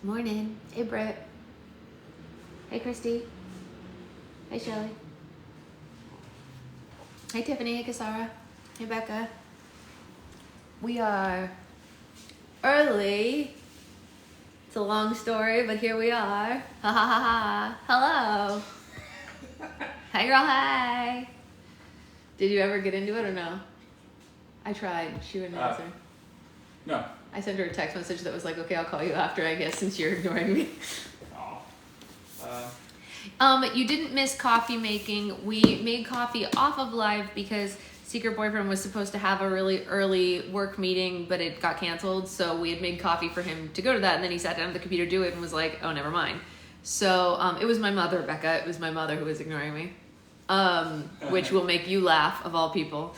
Morning. Hey, Britt. Hey, Christy. Hey, Shelly. Hey, Tiffany. Hey, Kasara. Hey, Becca. We are early. It's a long story, but here we are. Ha ha ha ha. Hello. Hi, girl. Hi. Did you ever get into it or no? I tried. She wouldn't answer. No. I sent her a text message that was like, okay, I'll call you after, I guess, since you're ignoring me. You didn't miss coffee making. We made coffee off of live because Secret Boyfriend was supposed to have a really early work meeting, but it got canceled. So we had made coffee for him to go to that. And then he sat down at the computer to do it and was like, oh, never mind. So it was my mother, Becca. It was my mother who was ignoring me, which will make you laugh, of all people.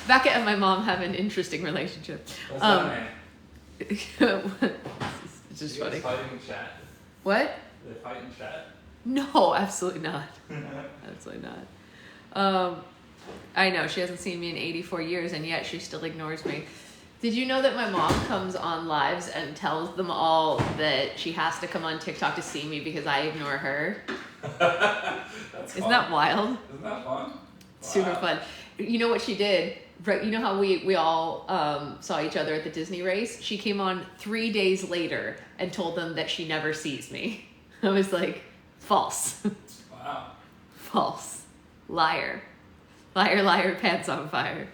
Becca and my mom have an interesting relationship. What's that name? It's just you funny. guys fighting in chat? What? Do they fight in chat? No, absolutely not. Absolutely not. I know, she hasn't seen me in 84 years and yet she still ignores me. Did you know that my mom comes on lives and tells them all that she has to come on TikTok to see me because I ignore her? Isn't that wild? Isn't that fun? Super fun. You know what she did? Right, you know how we all saw each other at the Disney race? She came on 3 days later and told them that she never sees me. I was like, false. Wow. False. Liar. Liar, liar, pants on fire.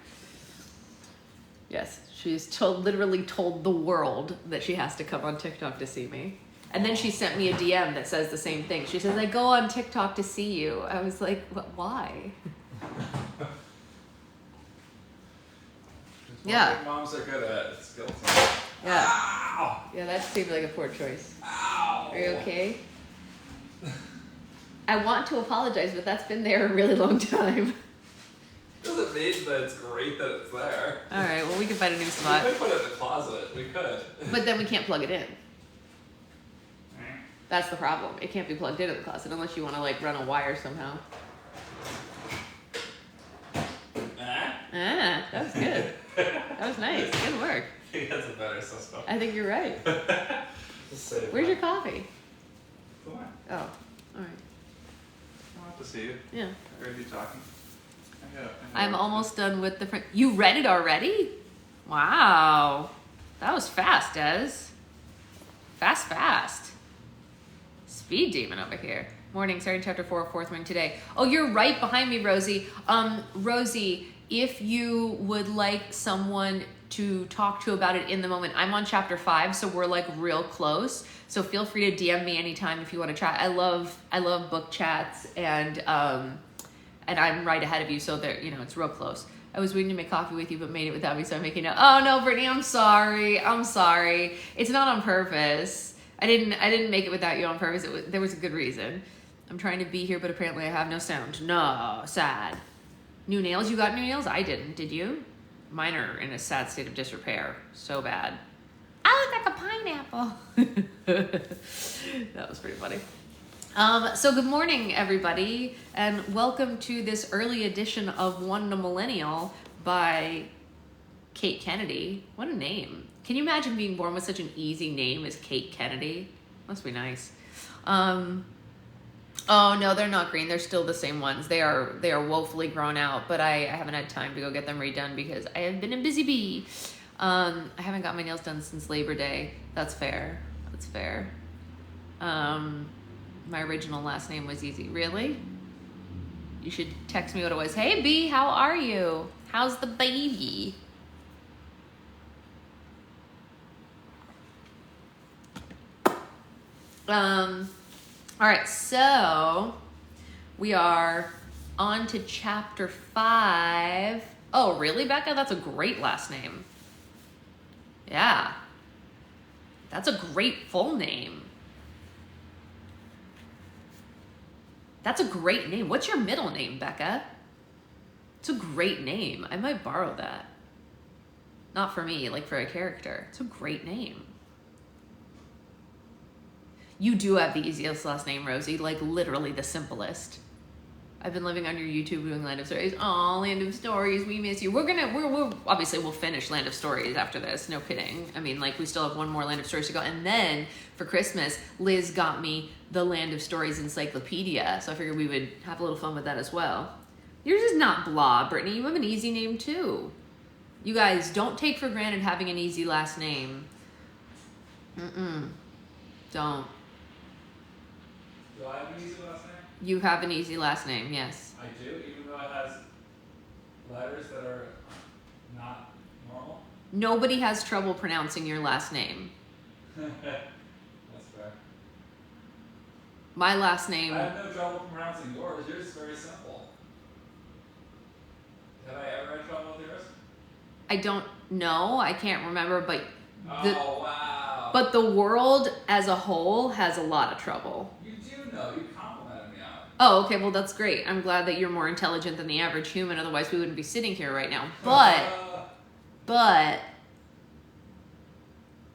Yes, she's literally told the world that she has to come on TikTok to see me. And then she sent me a DM that says the same thing. She says, I go on TikTok to see you. I was like, why? Yeah. Moms are good at skills. Yeah. Ow! Yeah, that seemed like a poor choice. Ow! Are you okay? I want to apologize, but that's been there a really long time. Doesn't mean that it's great that it's there. All right, well, we can find a new spot. We could put it in the closet. We could. But then we can't plug it in. That's the problem. It can't be plugged in the closet unless you want to like run a wire somehow. Ah, that was good. That was nice. Good work. I think that's a better system. I think you're right. Where's your coffee? Come on. Oh, all right. I want to see you. Yeah. I heard you talking. I'm almost done with the print. You read it already? Wow. That was fast, Des. Fast. Speed demon over here. Morning, starting chapter 4 of fourth ring today. Oh, you're right behind me, Rosie. Rosie, if you would like someone to talk to about it in the moment, I'm on chapter 5, so we're like real close. So feel free to DM me anytime if you want to chat. I love book chats, and I'm right ahead of you, so there, it's real close. I was waiting to make coffee with you, but made it without me, so I'm making it. Oh no, Brittany, I'm sorry. It's not on purpose. I didn't make it without you on purpose. There was a good reason. I'm trying to be here, but apparently I have no sound. No, sad. New nails? You got new nails? I didn't. Did you? Mine are in a sad state of disrepair. So bad. I look like a pineapple. That was pretty funny. So good morning, everybody, and welcome to this early edition of One to Millennial by Kate Kennedy. What a name. Can you imagine being born with such an easy name as Kate Kennedy? Must be nice. Oh no, they're not green. They're still the same ones. They are woefully grown out, but I haven't had time to go get them redone because I have been a busy bee. I haven't got my nails done since Labor Day. That's fair. My original last name was easy. Really? You should text me what it was. Hey B, how are you? How's the baby? All right, so we are on to chapter 5. Oh, really, Becca? That's a great last name. Yeah. That's a great full name. That's a great name. What's your middle name, Becca? It's a great name. I might borrow that. Not for me, like for a character. It's a great name. You do have the easiest last name, Rosie. Like literally the simplest. I've been living on your YouTube doing Land of Stories. Aw, Land of Stories, we miss you. We're obviously we'll finish Land of Stories after this. No kidding. I mean, like, we still have one more Land of Stories to go. And then for Christmas, Liz got me the Land of Stories encyclopedia. So I figured we would have a little fun with that as well. Yours is not blah, Brittany. You have an easy name too. You guys, don't take for granted having an easy last name. Don't. Do I have an easy last name? You have an easy last name, yes. I do, even though it has letters that are not normal? Nobody has trouble pronouncing your last name. That's fair. My last name... I have no trouble pronouncing yours. Yours is very simple. Have I ever had trouble with yours? I don't know. I can't remember, but... Oh, wow. But the world as a whole has a lot of trouble. You do know. You complimented me on it. Oh, okay. Well, that's great. I'm glad that you're more intelligent than the average human. Otherwise, we wouldn't be sitting here right now. But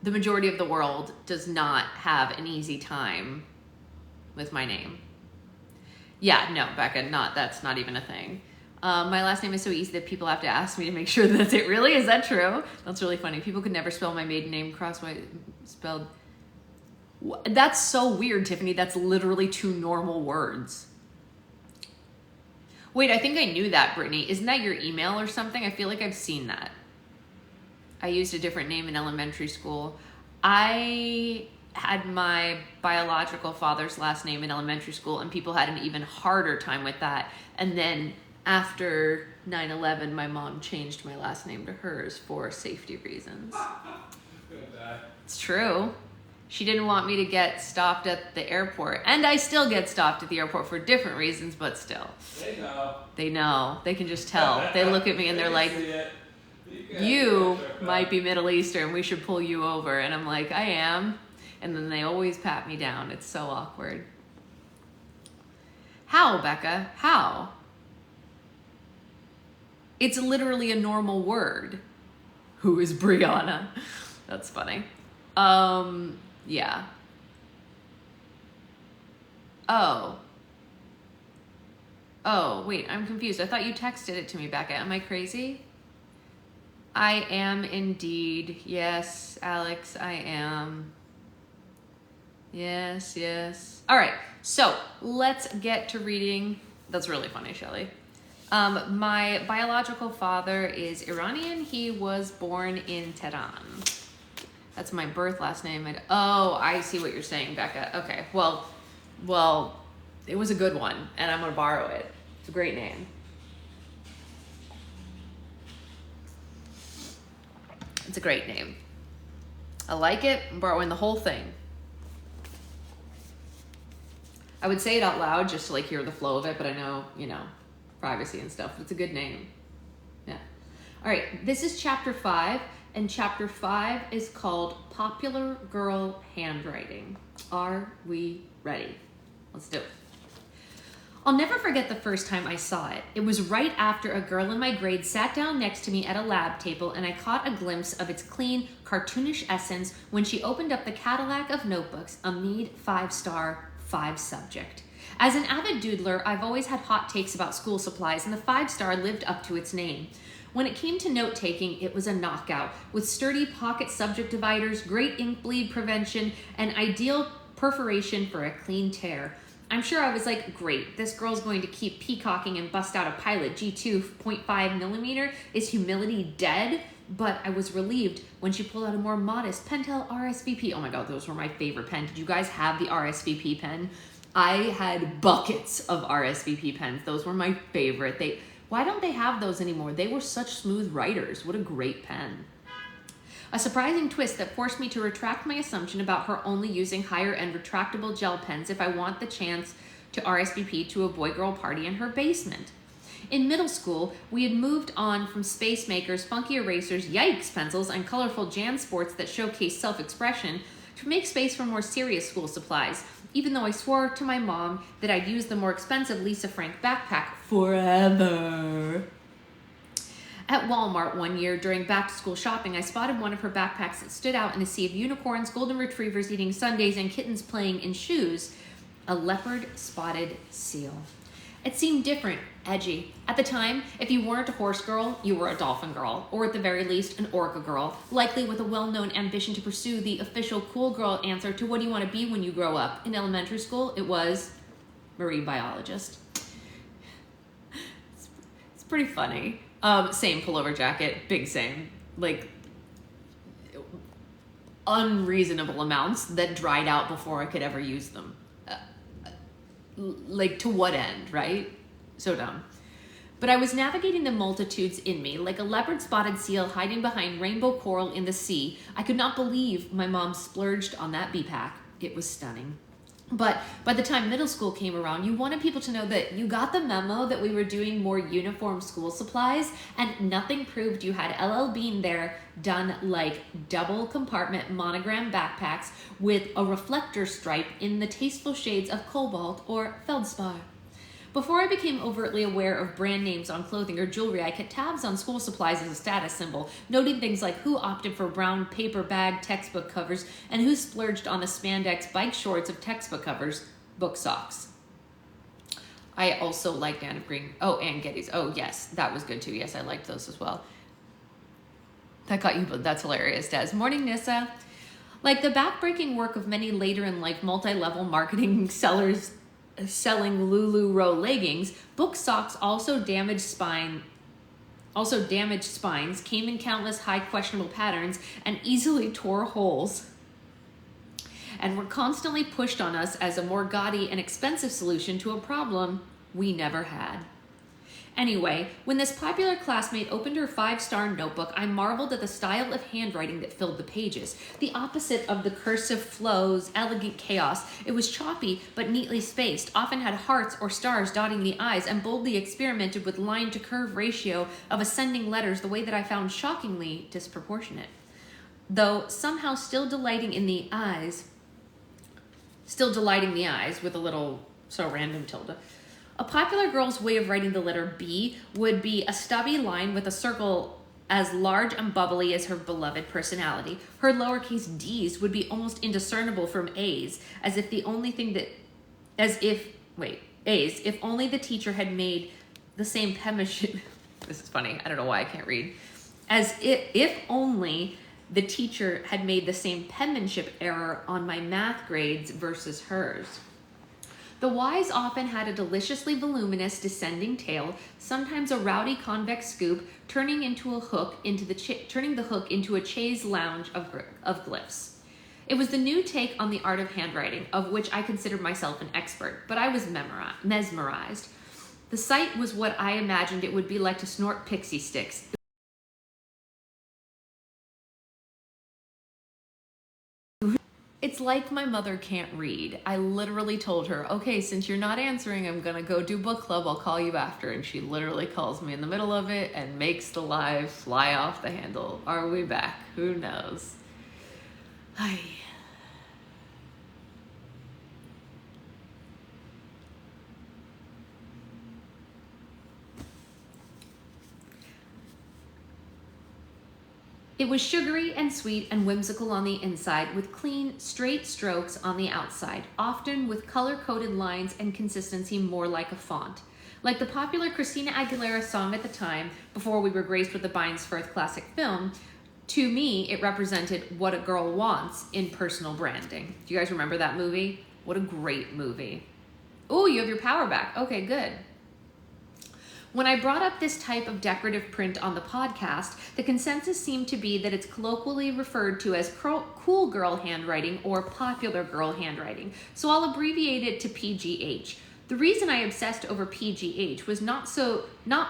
the majority of the world does not have an easy time with my name. Yeah, no, Becca, that's not even a thing. My last name is so easy that people have to ask me to make sure that's it. Really? Is that true? That's really funny. People could never spell my maiden name crosswise spelled. That's so weird, Tiffany. That's literally 2 normal words. Wait, I think I knew that, Brittany. Isn't that your email or something? I feel like I've seen that. I used a different name in elementary school. I had my biological father's last name in elementary school, and people had an even harder time with that. And then after 9/11, my mom changed my last name to hers for safety reasons. It's true. She didn't want me to get stopped at the airport. And I still get stopped at the airport for different reasons, but still. They know. They know. They can just tell. They look at me and they're like, you might be Middle Eastern. We should pull you over. And I'm like, I am. And then they always pat me down. It's so awkward. How, Becca? How? It's literally a normal word. Who is Brianna? That's funny. Yeah. Oh, wait, I'm confused. I thought you texted it to me, Becca. Am I crazy? I am indeed. Yes, Alex, I am. Yes. All right, so let's get to reading. That's really funny, Shelley. My biological father is Iranian. He was born in Tehran. That's my birth last name. I see what you're saying, Becca. Okay, well, it was a good one, and I'm gonna borrow it. It's a great name. It's a great name. I like it. I'm borrowing the whole thing. I would say it out loud just to like hear the flow of it, but I know, privacy and stuff. It's a good name. Yeah. All right, this is chapter 5. And chapter 5 is called Popular Girl Handwriting. Are we ready? Let's do it. I'll never forget the first time I saw it. It was right after a girl in my grade sat down next to me at a lab table, and I caught a glimpse of its clean, cartoonish essence when she opened up the Cadillac of notebooks, a Mead 5-star, 5-subject. As an avid doodler, I've always had hot takes about school supplies, and the 5-star lived up to its name. When it came to note-taking, it was a knockout, with sturdy pocket subject dividers, great ink bleed prevention, and ideal perforation for a clean tear. I'm sure I was like, great, this girl's going to keep peacocking and bust out a Pilot G2.5mm. Is humility dead? But I was relieved when she pulled out a more modest Pentel RSVP. Oh my God, those were my favorite pen. Did you guys have the RSVP pen? I had buckets of RSVP pens. Those were my favorite. Why don't they have those anymore? They were such smooth writers. What a great pen. A surprising twist that forced me to retract my assumption about her only using higher-end retractable gel pens if I want the chance to RSVP to a boy-girl party in her basement. In middle school, we had moved on from Space Maker's funky erasers, yikes pencils, and colorful JanSports that showcase self-expression to make space for more serious school supplies, even though I swore to my mom that I'd use the more expensive Lisa Frank backpack forever. At Walmart one year during back-to-school shopping, I spotted one of her backpacks that stood out in a sea of unicorns, golden retrievers eating sundaes, and kittens playing in shoes, a leopard-spotted seal. It seemed different, edgy. At the time, if you weren't a horse girl, you were a dolphin girl, or at the very least, an orca girl, likely with a well-known ambition to pursue the official cool girl answer to what do you want to be when you grow up. In elementary school, it was marine biologist. It's pretty funny. Same pullover jacket, big same. Like, unreasonable amounts that dried out before I could ever use them. Like, to what end, right? So dumb. But I was navigating the multitudes in me, like a leopard-spotted seal hiding behind rainbow coral in the sea. I could not believe my mom splurged on that BPAC. It was stunning. But by the time middle school came around, you wanted people to know that you got the memo that we were doing more uniform school supplies, and nothing proved you had LL Bean there done like double compartment monogram backpacks with a reflector stripe in the tasteful shades of cobalt or feldspar. Before I became overtly aware of brand names on clothing or jewelry, I kept tabs on school supplies as a status symbol, noting things like who opted for brown paper bag textbook covers and who splurged on the spandex bike shorts of textbook covers, book socks. I also liked Anne of Green. Oh, and Getty's. Oh, yes, that was good too. Yes, I liked those as well. That got you, but that's hilarious, Des. Morning, Nissa. Like the backbreaking work of many later in life multi-level marketing sellers selling LuLaRoe leggings, book socks also damaged spines, came in countless high questionable patterns, and easily tore holes, and were constantly pushed on us as a more gaudy and expensive solution to a problem we never had. Anyway, when this popular classmate opened her 5-star notebook, I marveled at the style of handwriting that filled the pages. The opposite of the cursive flow's elegant chaos, it was choppy but neatly spaced, often had hearts or stars dotting the I's, and boldly experimented with line-to-curve ratio of ascending letters the way that I found shockingly disproportionate. Though somehow still delighting the eyes with a little so random tilde. A popular girl's way of writing the letter B would be a stubby line with a circle as large and bubbly as her beloved personality. Her lowercase d's would be almost indiscernible from A's, if only the teacher had made the same penmanship. This is funny. I don't know why I can't read. If only the teacher had made the same penmanship error on my math grades versus hers. The Y's often had a deliciously voluminous descending tail, sometimes a rowdy convex scoop, turning the hook into a chaise lounge of glyphs. It was the new take on the art of handwriting, of which I considered myself an expert, but I was mesmerized. The sight was what I imagined it would be like to snort pixie sticks. It's like my mother can't read. I literally told her, okay, since you're not answering, I'm gonna go do book club. I'll call you after. And she literally calls me in the middle of it and makes the live fly off the handle. Are we back? Who knows? Ay. It was sugary and sweet and whimsical on the inside, with clean, straight strokes on the outside, often with color-coded lines and consistency more like a font. Like the popular Christina Aguilera song at the time, before we were graced with the Bynes Firth classic film, to me, it represented what a girl wants in personal branding. Do you guys remember that movie? What a great movie. Oh, you have your power back. Okay, good. When I brought up this type of decorative print on the podcast, the consensus seemed to be that it's colloquially referred to as cool girl handwriting or popular girl handwriting, so I'll abbreviate it to PGH. The reason I obsessed over PGH was not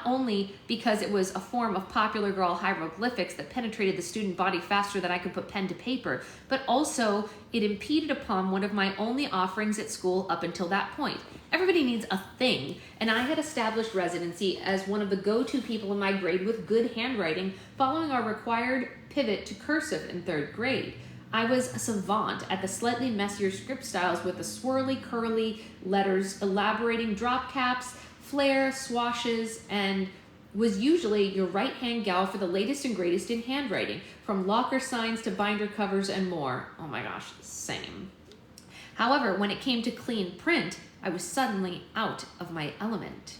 only because it was a form of popular girl hieroglyphics that penetrated the student body faster than I could put pen to paper, but also it impeded upon one of my only offerings at school up until that point. Everybody needs a thing, and I had established residency as one of the go-to people in my grade with good handwriting following our required pivot to cursive in 3rd grade. I was a savant at the slightly messier script styles with the swirly, curly letters, elaborating drop caps, flare, swashes, and was usually your right-hand gal for the latest and greatest in handwriting, from locker signs to binder covers and more. Oh my gosh, same. However, when it came to clean print, I was suddenly out of my element.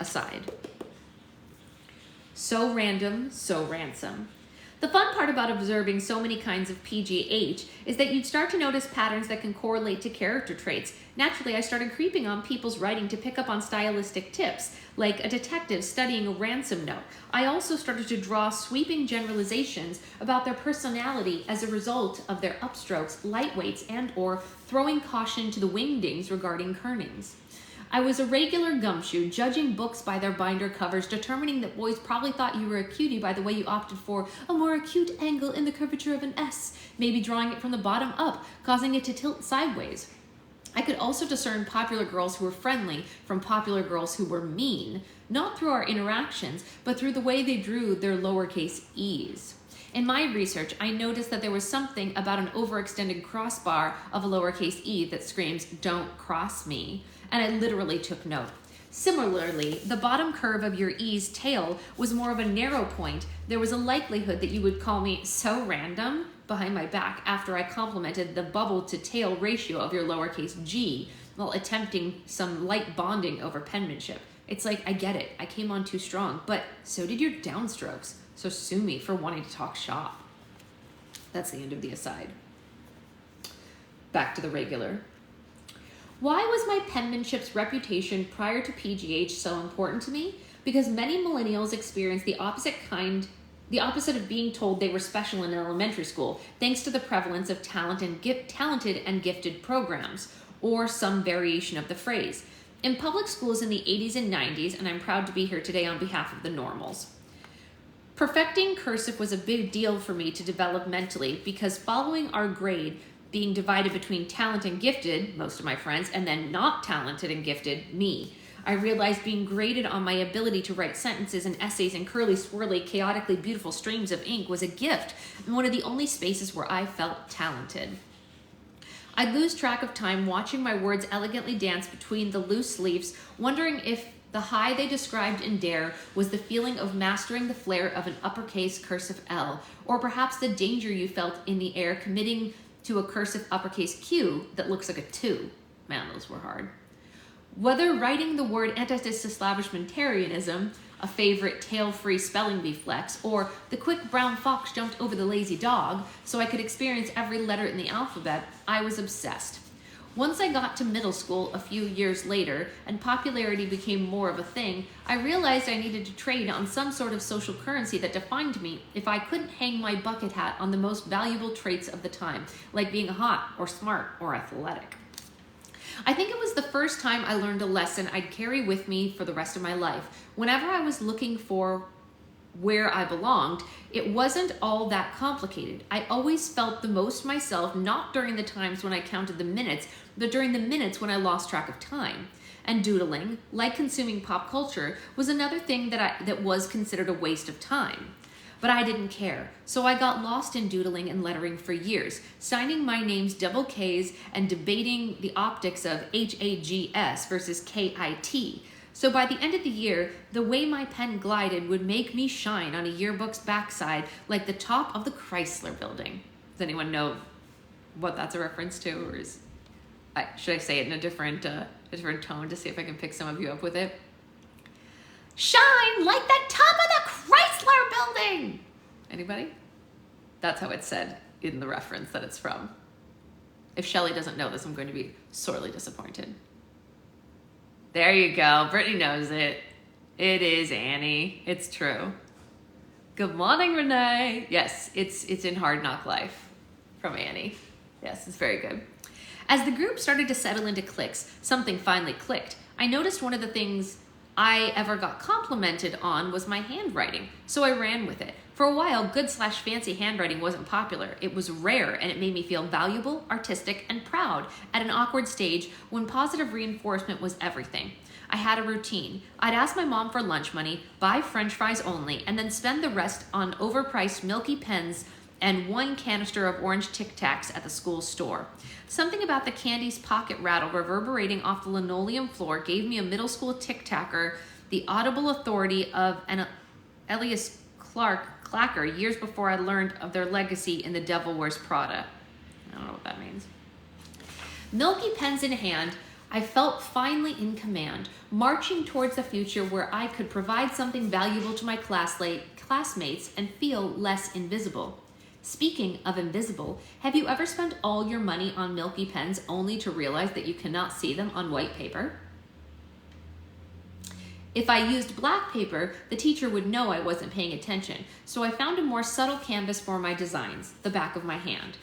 Aside. So random, so ransom. The fun part about observing so many kinds of PGH is that you'd start to notice patterns that can correlate to character traits. Naturally, I started creeping on people's writing to pick up on stylistic tips, like a detective studying a ransom note. I also started to draw sweeping generalizations about their personality as a result of their upstrokes, lightweights, and/or throwing caution to the wingdings regarding kernings. I was a regular gumshoe, judging books by their binder covers, determining that boys probably thought you were a cutie by the way you opted for a more acute angle in the curvature of an S, maybe drawing it from the bottom up, causing it to tilt sideways. I could also discern popular girls who were friendly from popular girls who were mean, not through our interactions, but through the way they drew their lowercase e's. In my research, I noticed that there was something about an overextended crossbar of a lowercase e that screams, "Don't cross me," and I literally took note. Similarly, the bottom curve of your e's tail was more of a narrow point. There was a likelihood that you would call me so random behind my back after I complimented the bubble to tail ratio of your lowercase g while attempting some light bonding over penmanship. It's like, I get it, I came on too strong, but so did your downstrokes. So sue me for wanting to talk shop. That's the end of the aside. Back to the regular. Why was my penmanship's reputation prior to PGH so important to me? Because many millennials experience the opposite of being told they were special in elementary school, thanks to the prevalence of talented and gifted programs, or some variation of the phrase. In public schools in the 80s and 90s, and I'm proud to be here today on behalf of the normals. Perfecting cursive was a big deal for me to develop mentally because following our grade being divided between talent and gifted, most of my friends, and then not talented and gifted, me, I realized being graded on my ability to write sentences and essays in curly, swirly, chaotically beautiful streams of ink was a gift and one of the only spaces where I felt talented. I'd lose track of time watching my words elegantly dance between the loose leaves, wondering if the high they described in Dare was the feeling of mastering the flair of an uppercase cursive L, or perhaps the danger you felt in the air committing to a cursive uppercase Q that looks like a 2. Man, those were hard. Whether writing the word anti-disestablishmentarianism, a favorite tail-free spelling bee flex, or the quick brown fox jumped over the lazy dog so I could experience every letter in the alphabet, I was obsessed. Once I got to middle school a few years later and popularity became more of a thing, I realized I needed to trade on some sort of social currency that defined me if I couldn't hang my bucket hat on the most valuable traits of the time, like being hot or smart or athletic. I think it was the first time I learned a lesson I'd carry with me for the rest of my life. Whenever I was looking for where I belonged, it wasn't all that complicated. I always felt the most myself, not during the times when I counted the minutes, but during the minutes when I lost track of time. And doodling, like consuming pop culture, was another thing that was considered a waste of time. But I didn't care, so I got lost in doodling and lettering for years, signing my names double Ks and debating the optics of HAGS versus KIT. So by the end of the year, the way my pen glided would make me shine on a yearbook's backside like the top of the Chrysler building. Does anyone know what that's a reference to? Or should I say it in a different tone to see if I can pick some of you up with it? Shine like the top of the Chrysler building! Anybody? That's how it's said in the reference that it's from. If Shelley doesn't know this, I'm going to be sorely disappointed. There you go. Brittany knows it. It is Annie. It's true. Good morning, Renee. Yes, it's in Hard Knock Life from Annie. Yes, it's very good. As the group started to settle into cliques, something finally clicked. I noticed one of the things I ever got complimented on was my handwriting, so I ran with it. For a while, good/fancy handwriting wasn't popular. It was rare, and it made me feel valuable, artistic, and proud at an awkward stage when positive reinforcement was everything. I had a routine. I'd ask my mom for lunch money, buy French fries only, and then spend the rest on overpriced milky pens and 1 canister of orange Tic Tacs at the school store. Something about the candy's pocket rattle reverberating off the linoleum floor gave me a middle school Tic Tacer the audible authority of an Elias Clacker years before I learned of their legacy in The Devil Wears Prada. I don't know what that means. Milky pens in hand, I felt finally in command, marching towards the future where I could provide something valuable to my classmates and feel less invisible. Speaking of invisible, have you ever spent all your money on Milky pens only to realize that you cannot see them on white paper? If I used black paper, the teacher would know I wasn't paying attention, so I found a more subtle canvas for my designs, the back of my hand.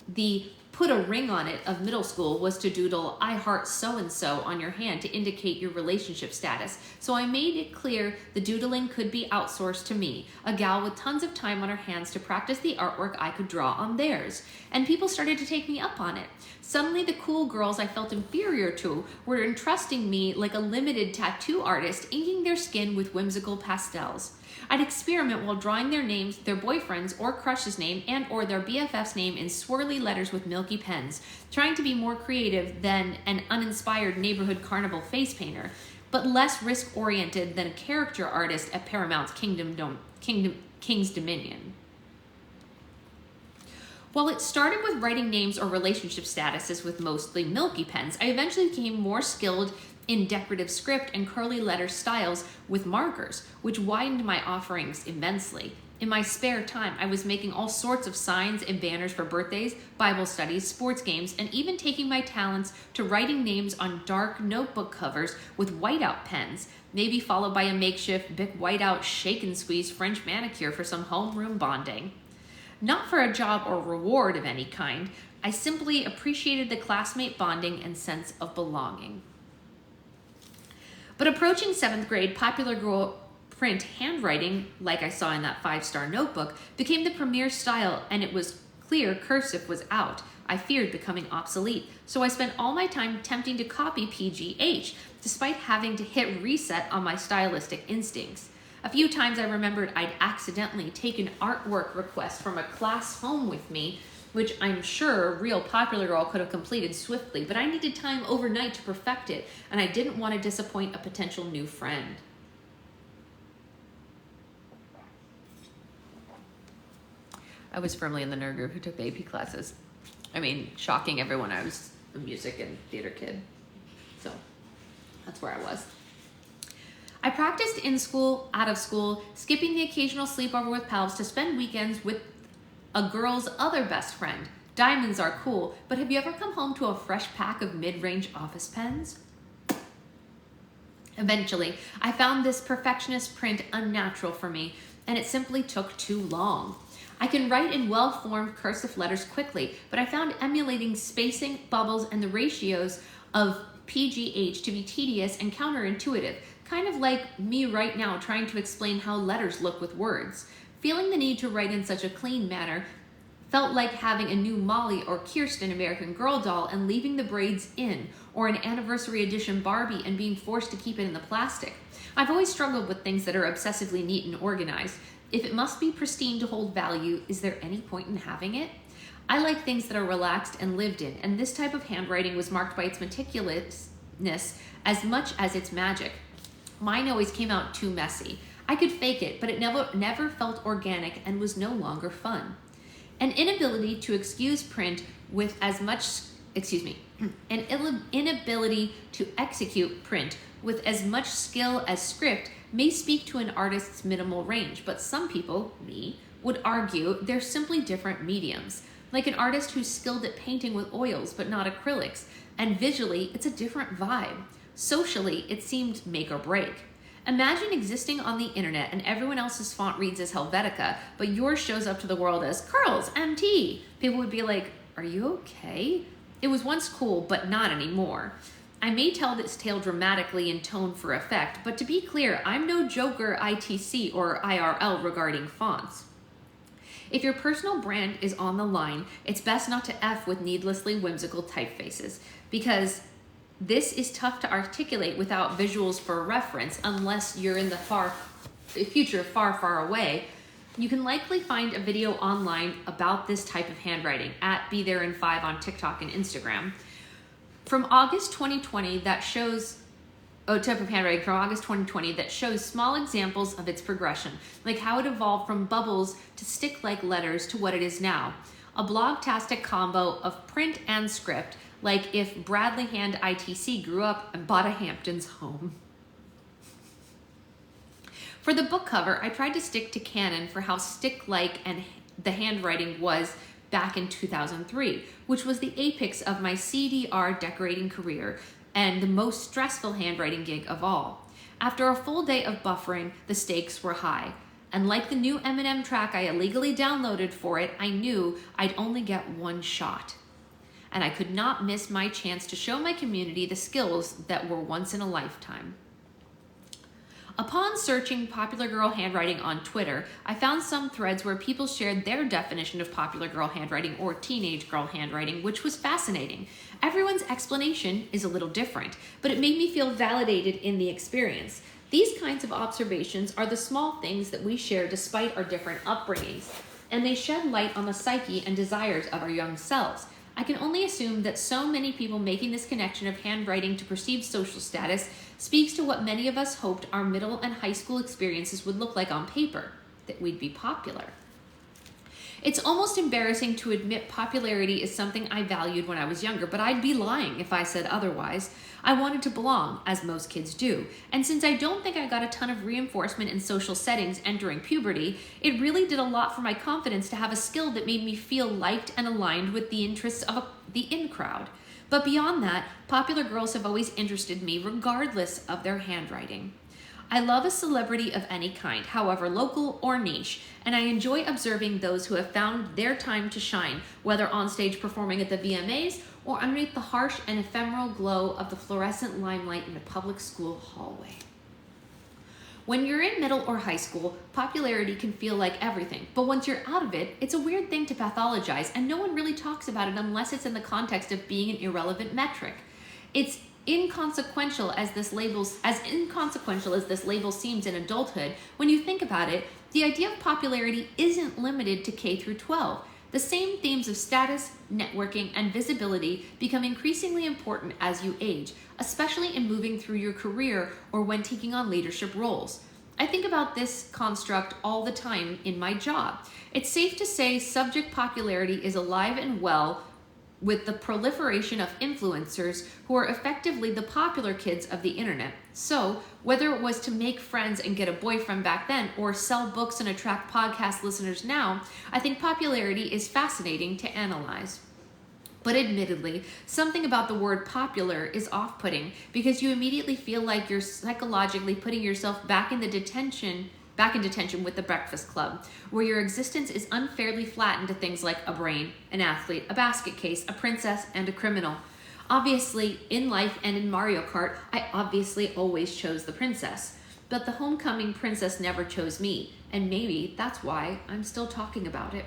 The put a ring on it of middle school was to doodle "I heart so-and-so" on your hand to indicate your relationship status, so I made it clear the doodling could be outsourced to me, a gal with tons of time on her hands to practice the artwork I could draw on theirs. And people started to take me up on it. Suddenly the cool girls I felt inferior to were entrusting me like a limited tattoo artist, inking their skin with whimsical pastels. I'd experiment while drawing their names, their boyfriend's or crush's name, and or their BFF's name in swirly letters with Milky pens, trying to be more creative than an uninspired neighborhood carnival face painter, but less risk-oriented than a character artist at Paramount's King's Dominion. While it started with writing names or relationship statuses with mostly Milky pens, I eventually became more skilled in decorative script and curly letter styles with markers, which widened my offerings immensely. In my spare time, I was making all sorts of signs and banners for birthdays, Bible studies, sports games, and even taking my talents to writing names on dark notebook covers with whiteout pens, maybe followed by a makeshift Bic whiteout shake and squeeze French manicure for some homeroom bonding. Not for a job or reward of any kind, I simply appreciated the classmate bonding and sense of belonging. But approaching 7th grade, popular girl print handwriting, like I saw in that 5-star notebook, became the premier style, and it was clear cursive was out. I feared becoming obsolete, so I spent all my time attempting to copy PGH, despite having to hit reset on my stylistic instincts. A few times I remembered I'd accidentally taken artwork requests from a class home with me, which I'm sure a real popular girl could have completed swiftly, but I needed time overnight to perfect it, and I didn't want to disappoint a potential new friend. I was firmly in the nerd group who took the AP classes. I mean, shocking everyone, I was a music and theater kid. So that's where I was. I practiced in school, out of school, skipping the occasional sleepover with pals to spend weekends with a girl's other best friend. Diamonds are cool, but have you ever come home to a fresh pack of mid-range office pens? Eventually, I found this perfectionist print unnatural for me, and it simply took too long. I can write in well-formed cursive letters quickly, but I found emulating spacing, bubbles, and the ratios of PGH to be tedious and counterintuitive, kind of like me right now trying to explain how letters look with words. Feeling the need to write in such a clean manner felt like having a new Molly or Kirsten American Girl doll and leaving the braids in, or an anniversary edition Barbie and being forced to keep it in the plastic. I've always struggled with things that are obsessively neat and organized. If it must be pristine to hold value, is there any point in having it? I like things that are relaxed and lived in, and this type of handwriting was marked by its meticulousness as much as its magic. Mine always came out too messy. I could fake it, but it never felt organic and was no longer fun. An inability to excuse print with as much, an inability to execute print with as much skill as script may speak to an artist's minimal range, but some people, me, would argue they're simply different mediums. Like an artist who's skilled at painting with oils but not acrylics, and visually it's a different vibe. Socially, it seemed make or break. Imagine existing on the internet and everyone else's font reads as Helvetica, but yours shows up to the world as Curls MT. People would be like, are you okay? It was once cool, but not anymore. I may tell this tale dramatically in tone for effect, but to be clear, I'm no joker ITC or IRL regarding fonts. If your personal brand is on the line, it's best not to F with needlessly whimsical typefaces, because this is tough to articulate without visuals for reference unless you're in the future far, far away. You can likely find a video online about this type of handwriting at BeThereIn5 on TikTok and Instagram. From August 2020 that shows type of handwriting from August 2020 that shows small examples of its progression, like how it evolved from bubbles to stick-like letters to what it is now. a blogtastic combo of print and script, like if Bradley Hand ITC grew up and bought a Hamptons home. For the book cover, I tried to stick to canon for how stick-like and the handwriting was back in 2003, which was the apex of my CDR decorating career and the most stressful handwriting gig of all. After a full day of buffering, the stakes were high. And like the new Eminem track I illegally downloaded for it, I knew I'd only get one shot. And I could not miss my chance to show my community the skills that were once in a lifetime. Upon searching popular girl handwriting on Twitter, I found some threads where people shared their definition of popular girl handwriting or teenage girl handwriting, which was fascinating. Everyone's explanation is a little different, but it made me feel validated in the experience. These kinds of observations are the small things that we share despite our different upbringings, and they shed light on the psyche and desires of our young selves. I can only assume that so many people making this connection of handwriting to perceived social status speaks to what many of us hoped our middle and high school experiences would look like on paper, that we'd be popular. It's almost embarrassing to admit popularity is something I valued when I was younger, but I'd be lying if I said otherwise. I wanted to belong, as most kids do, and since I don't think I got a ton of reinforcement in social settings entering puberty, it really did a lot for my confidence to have a skill that made me feel liked and aligned with the interests of the in-crowd. But beyond that, popular girls have always interested me regardless of their handwriting. I love a celebrity of any kind, however local or niche, and I enjoy observing those who have found their time to shine, whether on stage performing at the VMAs or underneath the harsh and ephemeral glow of the fluorescent limelight in a public school hallway. When you're in middle or high school, popularity can feel like everything, but once you're out of it, it's a weird thing to pathologize, and no one really talks about it unless it's in the context of being an irrelevant metric. It's inconsequential as this label seems in adulthood. When you think about it, the idea of popularity isn't limited to K through 12. The same themes of status, networking, and visibility become increasingly important as you age, especially in moving through your career or when taking on leadership roles. I think about this construct all the time in my job. It's safe to say subject popularity is alive and well with the proliferation of influencers who are effectively the popular kids of the internet. So, whether it was to make friends and get a boyfriend back then or sell books and attract podcast listeners now, I think popularity is fascinating to analyze. But admittedly, something about the word popular is off-putting because you immediately feel like you're psychologically putting yourself back in detention with the Breakfast Club, where your existence is unfairly flattened to things like a brain, an athlete, a basket case, a princess, and a criminal. Obviously, in life and in Mario Kart, I obviously always chose the princess. But the homecoming princess never chose me, and maybe that's why I'm still talking about it.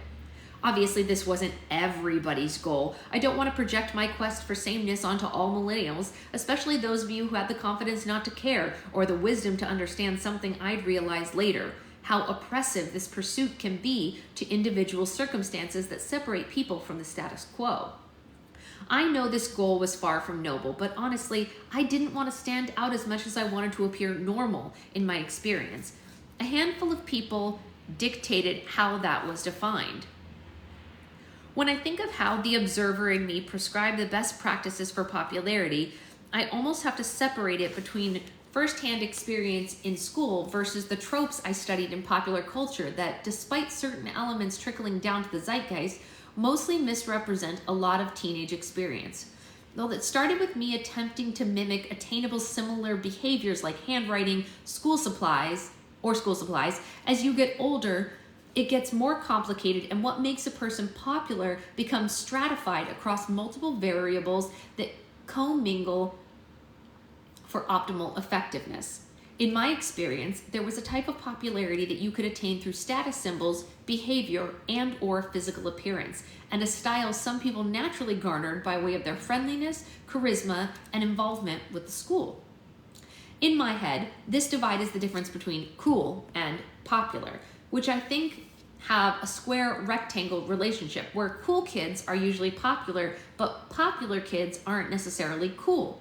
Obviously, this wasn't everybody's goal. I don't want to project my quest for sameness onto all millennials, especially those of you who had the confidence not to care or the wisdom to understand something I'd realize later, how oppressive this pursuit can be to individual circumstances that separate people from the status quo. I know this goal was far from noble, but honestly, I didn't want to stand out as much as I wanted to appear normal in my experience. A handful of people dictated how that was defined. When I think of how the observer in me prescribed the best practices for popularity, I almost have to separate it between firsthand experience in school versus the tropes I studied in popular culture that, despite certain elements trickling down to the zeitgeist, mostly misrepresent a lot of teenage experience. Though it started with me attempting to mimic attainable similar behaviors like handwriting, school supplies, as you get older, it gets more complicated, and what makes a person popular becomes stratified across multiple variables that commingle for optimal effectiveness. In my experience, there was a type of popularity that you could attain through status symbols, behavior, and/or physical appearance, and a style some people naturally garnered by way of their friendliness, charisma, and involvement with the school. In my head, this divide is the difference between cool and popular, which I think have a square rectangle relationship where cool kids are usually popular, but popular kids aren't necessarily cool.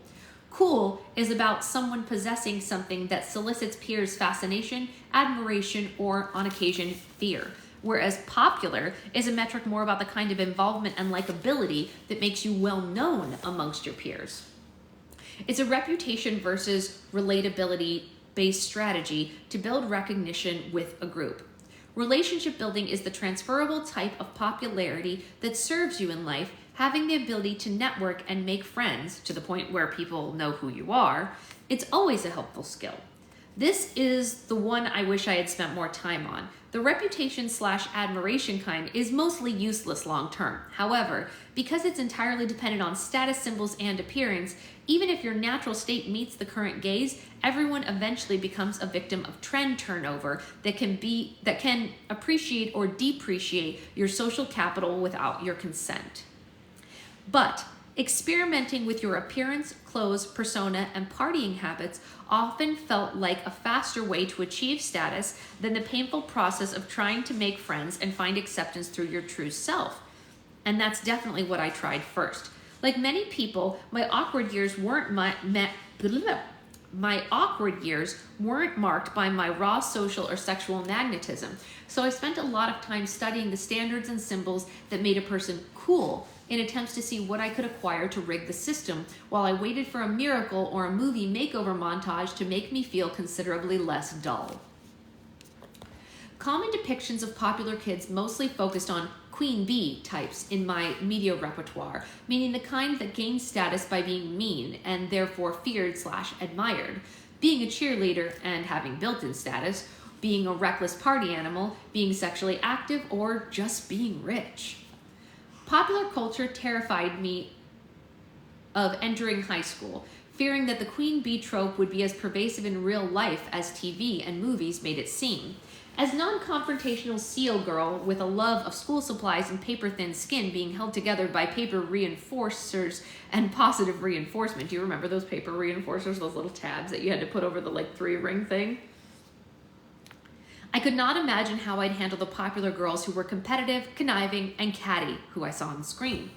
Cool is about someone possessing something that solicits peers' fascination, admiration, or on occasion, fear. whereas popular is a metric more about the kind of involvement and likability that makes you well known amongst your peers. It's a reputation versus relatability based strategy to build recognition with a group. Relationship building is the transferable type of popularity that serves you in life, having the ability to network and make friends to the point where people know who you are. It's always a helpful skill. This is the one I wish I had spent more time on. The reputation/admiration kind is mostly useless long term. However, because it's entirely dependent on status symbols and appearance, even if your natural state meets the current gaze, everyone eventually becomes a victim of trend turnover that can appreciate or depreciate your social capital without your consent. But experimenting with your appearance, clothes, persona, and partying habits often felt like a faster way to achieve status than the painful process of trying to make friends and find acceptance through your true self. And that's definitely what I tried first. Like many people, my awkward years weren't marked by my raw social or sexual magnetism. So I spent a lot of time studying the standards and symbols that made a person cool in attempts to see what I could acquire to rig the system while I waited for a miracle or a movie makeover montage to make me feel considerably less dull. Common depictions of popular kids mostly focused on queen bee types in my media repertoire, meaning the kind that gain status by being mean and therefore feared/admired, being a cheerleader and having built-in status, being a reckless party animal, being sexually active, or just being rich. Popular culture terrified me of entering high school, fearing that the queen bee trope would be as pervasive in real life as TV and movies made it seem. As non-confrontational seal girl with a love of school supplies and paper-thin skin being held together by paper reinforcers and positive reinforcement. Do you remember those paper reinforcers, those little tabs that you had to put over the 3-ring thing? I could not imagine how I'd handle the popular girls who were competitive, conniving, and catty who I saw on the screen.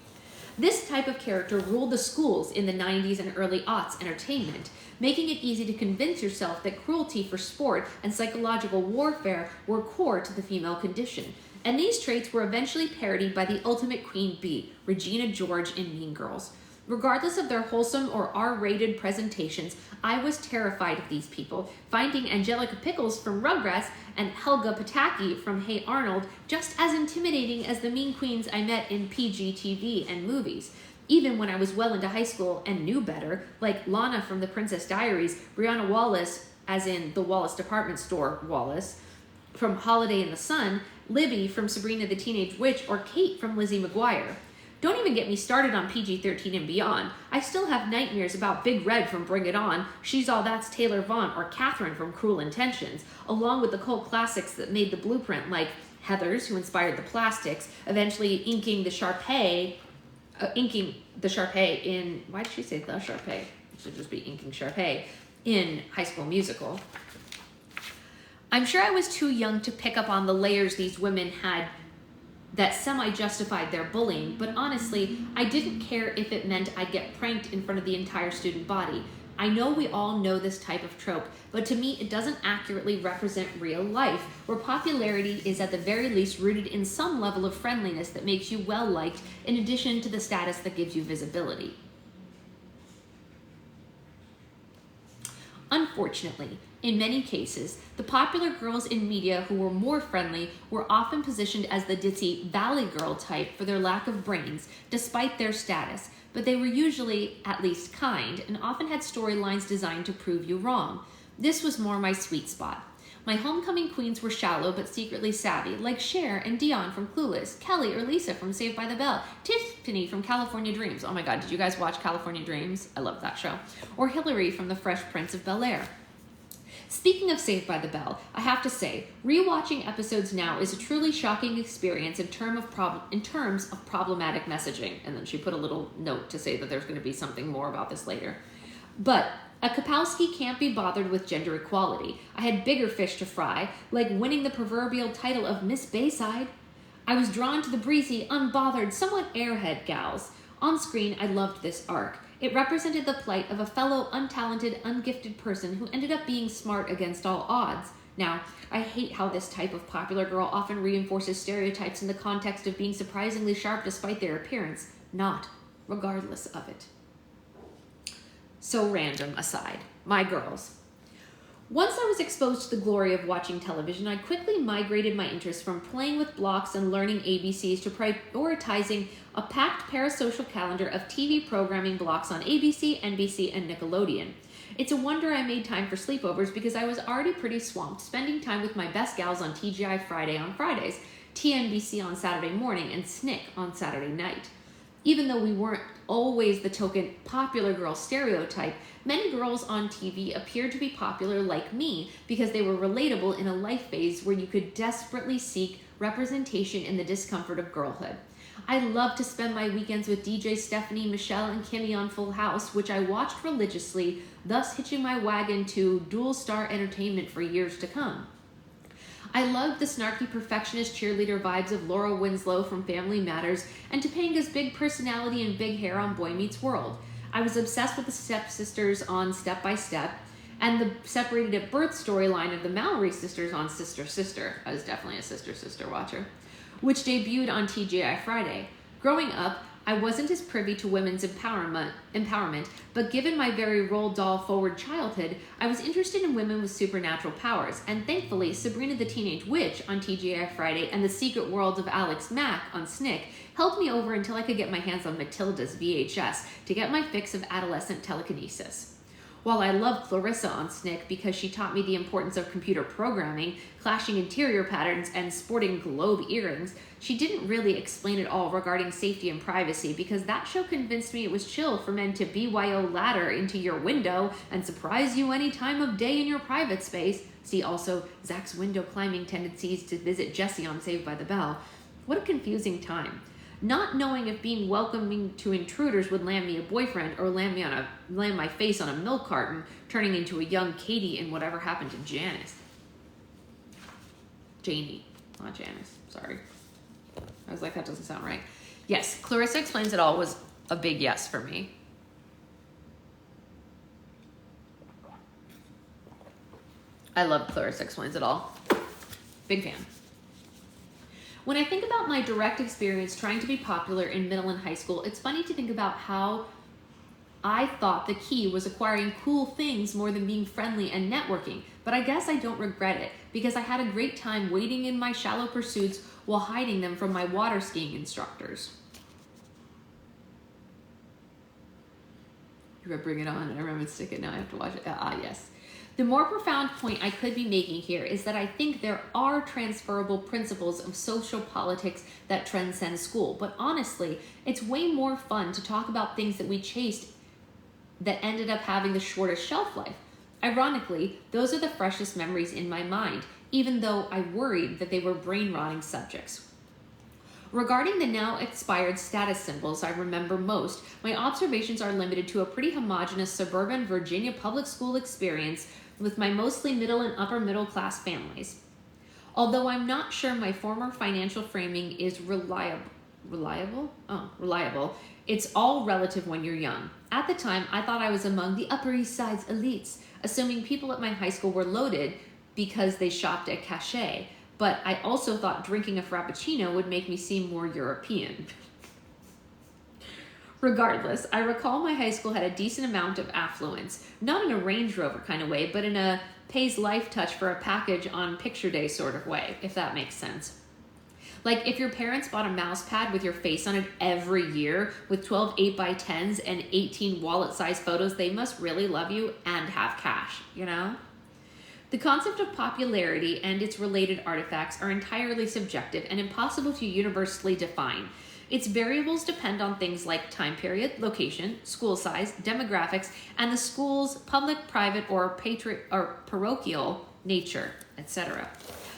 This type of character ruled the schools in the 90s and early aughts entertainment, making it easy to convince yourself that cruelty for sport and psychological warfare were core to the female condition. And these traits were eventually parodied by the ultimate queen bee, Regina George in Mean Girls. Regardless of their wholesome or R-rated presentations, I was terrified of these people, finding Angelica Pickles from Rugrats and Helga Pataki from Hey Arnold just as intimidating as the mean queens I met in PG TV and movies. Even when I was well into high school and knew better, like Lana from The Princess Diaries, Brianna Wallace, as in the Wallace department store Wallace, from Holiday in the Sun, Libby from Sabrina the Teenage Witch, or Kate from Lizzie McGuire. Don't even get me started on PG-13 and beyond. I still have nightmares about Big Red from Bring It On, She's All That's Taylor Vaughn, or Catherine from Cruel Intentions, along with the cult classics that made the blueprint, like Heathers, who inspired the Plastics, eventually inking the Sharpay in, why did she say the Sharpay? It should just be inking Sharpay in High School Musical. I'm sure I was too young to pick up on the layers these women had that semi-justified their bullying, but honestly, I didn't care if it meant I'd get pranked in front of the entire student body. I know we all know this type of trope, but to me it doesn't accurately represent real life, where popularity is at the very least rooted in some level of friendliness that makes you well-liked, in addition to the status that gives you visibility. Unfortunately, in many cases, the popular girls in media who were more friendly were often positioned as the ditzy valley girl type for their lack of brains, despite their status, but they were usually at least kind and often had storylines designed to prove you wrong. This was more my sweet spot. My homecoming queens were shallow but secretly savvy, like Cher and Dion from Clueless, Kelly or Lisa from Saved by the Bell, Tiffany from California Dreams. Oh my god, did you guys watch California Dreams? I love that show. Or Hillary from The Fresh Prince of Bel-Air. Speaking of Saved by the Bell, I have to say, rewatching episodes now is a truly shocking experience in terms of problematic messaging. And then she put a little note to say that there's going to be something more about this later. But a Kapowski can't be bothered with gender equality. I had bigger fish to fry, like winning the proverbial title of Miss Bayside. I was drawn to the breezy, unbothered, somewhat airhead gals. On screen, I loved this arc. It represented the plight of a fellow untalented, ungifted person who ended up being smart against all odds. Now, I hate how this type of popular girl often reinforces stereotypes in the context of being surprisingly sharp despite their appearance, not regardless of it. So random aside, my girls. Once I was exposed to the glory of watching television, I quickly migrated my interest from playing with blocks and learning ABCs to prioritizing a packed parasocial calendar of TV programming blocks on ABC, NBC, and Nickelodeon. It's a wonder I made time for sleepovers because I was already pretty swamped, spending time with my best gals on TGI Friday on Fridays, TNBC on Saturday morning, and SNCC on Saturday night. Even though we weren't always the token popular girl stereotype, many girls on TV appeared to be popular like me because they were relatable in a life phase where you could desperately seek representation in the discomfort of girlhood. I loved to spend my weekends with DJ Stephanie, Michelle, and Kimmy on Full House, which I watched religiously, thus hitching my wagon to dual star entertainment for years to come. I loved the snarky perfectionist cheerleader vibes of Laura Winslow from Family Matters and Topanga's big personality and big hair on Boy Meets World. I was obsessed with the stepsisters on Step by Step and the separated at birth storyline of the Mallory sisters on Sister Sister. I was definitely a Sister Sister watcher, which debuted on TGI Friday. Growing up, I wasn't as privy to women's empowerment, but given my very Roald Dahl forward childhood, I was interested in women with supernatural powers, and thankfully, Sabrina the Teenage Witch on TGI Friday and The Secret Worlds of Alex Mack on SNCC helped me over until I could get my hands on Matilda's VHS to get my fix of adolescent telekinesis. While I loved Clarissa on SNCC because she taught me the importance of computer programming, clashing interior patterns, and sporting globe earrings, she didn't really explain it all regarding safety and privacy because that show convinced me it was chill for men to BYO ladder into your window and surprise you any time of day in your private space. See also Zach's window climbing tendencies to visit Jesse on Saved by the Bell. What a confusing time. Not knowing if being welcoming to intruders would land me a boyfriend or land my face on a milk carton, turning into a young Katie in Whatever Happened to Janice. Janie, not Janice, sorry. I was like, that doesn't sound right. Yes, Clarissa Explains It All was a big yes for me. I love Clarissa Explains It All. Big fan. When I think about my direct experience trying to be popular in middle and high school, it's funny to think about how I thought the key was acquiring cool things more than being friendly and networking. But I guess I don't regret it because I had a great time wading in my shallow pursuits while hiding them from my water skiing instructors. You're gonna bring it on. I remember to stick it. Now I have to watch it. Yes. The more profound point I could be making here is that I think there are transferable principles of social politics that transcend school. But honestly, it's way more fun to talk about things that we chased that ended up having the shortest shelf life. Ironically, those are the freshest memories in my mind, even though I worried that they were brain-rotting subjects. Regarding the now expired status symbols I remember most, my observations are limited to a pretty homogeneous suburban Virginia public school experience with my mostly middle and upper middle class families. Although I'm not sure my former financial framing is reliable, it's all relative when you're young. At the time, I thought I was among the Upper East Side's elites, assuming people at my high school were loaded because they shopped at Cachet, but I also thought drinking a Frappuccino would make me seem more European. Regardless, I recall my high school had a decent amount of affluence, not in a Range Rover kind of way, but in a pays life touch for a package on picture day sort of way, if that makes sense. Like if your parents bought a mouse pad with your face on it every year with 12 8x10s and 18 wallet-sized photos, they must really love you and have cash, you know? The concept of popularity and its related artifacts are entirely subjective and impossible to universally define. Its variables depend on things like time period, location, school size, demographics, and the school's public, private, or parochial nature, etc.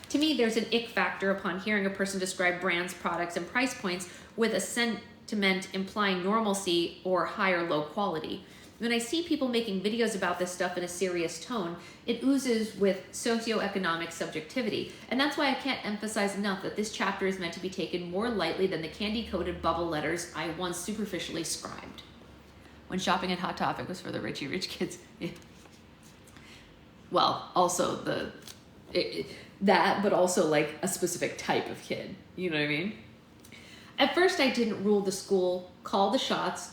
To me, there's an ick factor upon hearing a person describe brands, products, and price points with a sentiment implying normalcy or high or low quality. When I see people making videos about this stuff in a serious tone, it oozes with socioeconomic subjectivity. And that's why I can't emphasize enough that this chapter is meant to be taken more lightly than the candy-coated bubble letters I once superficially scribed. When shopping at Hot Topic was for the Richie Rich kids. Yeah. Well, also the that, but also like a specific type of kid. You know what I mean? At first, I didn't rule the school, call the shots,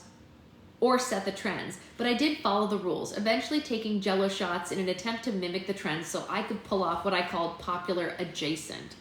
or set the trends, but I did follow the rules, eventually taking Jello shots in an attempt to mimic the trends so I could pull off what I called popular adjacent.